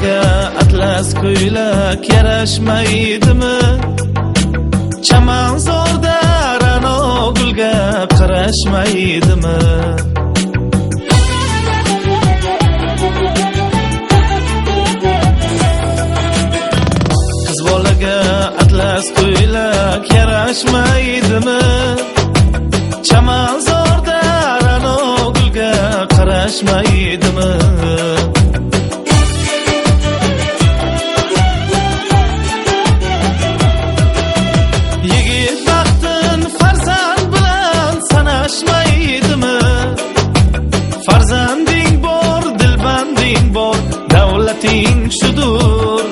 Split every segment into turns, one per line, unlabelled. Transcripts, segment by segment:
bolaga atlas ko'ylak yarashmaydimi? Chamanzorda ra'no gulga qarashmaydimi? Qiz bolaga atlas ko'ylak yarashmaydimi? Chamanzorda ra'no gulga qarashmaydimi? Yigit baxtin farzand bilan sanashmaydimi? Farzanding bor, dilbanding bor, davlating shudur.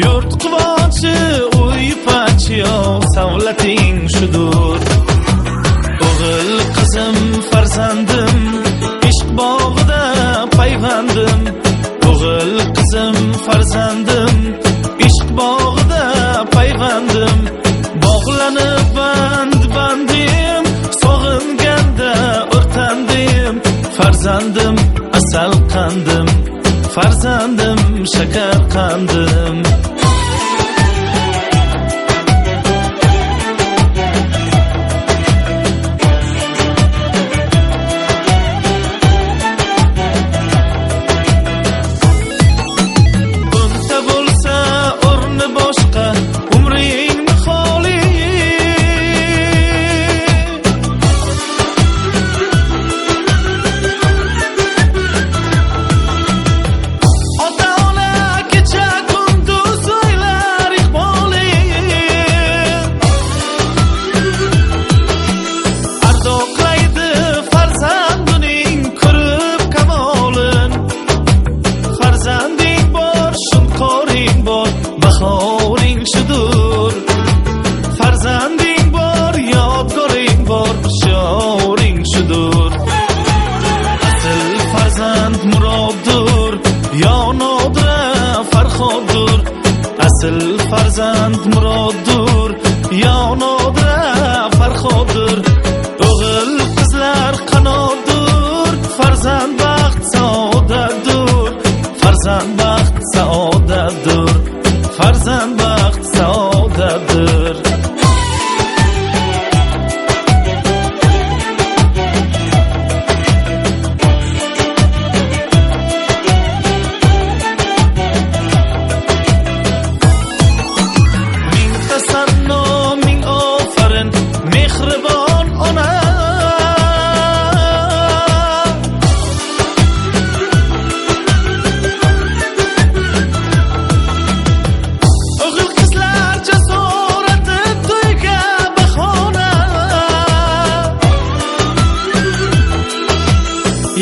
Yurt quvonchi, uy pachiyo, savlating shudur. O'g'il qizim farzandim, ishq bog'ida payvandim. O'g'il qizim farzandim, ishq bog'ida payvandim. Bog'lanib bandim, sog'inganda o'rtandim. Farzandim asal qandim, farzandim shakar qandim. Bunta bo'lsa o'rni boshqa, umring xoli. Ota-ona kecha kunduz o'ylar iqboli. Ardoqlaydi farzandining ko'rib kamolin. Farzanding bor, shunqoring bor, bahoring shudur. Farzanding bor, yodgoring bor, shoring shudur. Asl farzand muroddur, yo nodira farhoddur. Asl farzand muroddur, yo nodira farhoddur. O'g'il qizlar qanotdur, farzand baxt saodatdur. Farzand baxt saodatdur, farzand baxt saodatdur. Ming tasanno, ming ofarin, mehribon ona. O'g'il qizlar jasorati to'yga bahona.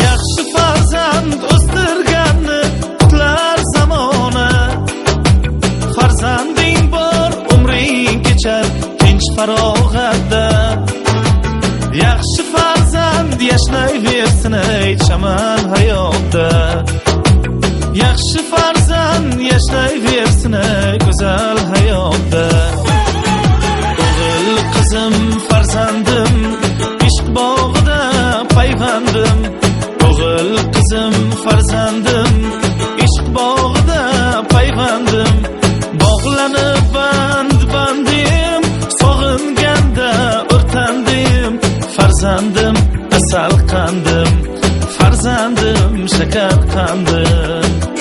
Yaxshi farzand o'stirganni qutlar zamona. Farzanding bor, umring kechar tinch farog'atda. Yaxshi farzand yashnayversin ey chaman hayotda. Yaxshi farzand yashnayversin ey go'zal hayotda. O'g'il qizim farzandim, ishq bog'ida payvandim. O'g'il qizim farzandim, ishq bog'ida payvandim. Bog'lanib bandim, sog'inganda o'rtandim. Farzandim asal qandim, farzandim shakar qandim.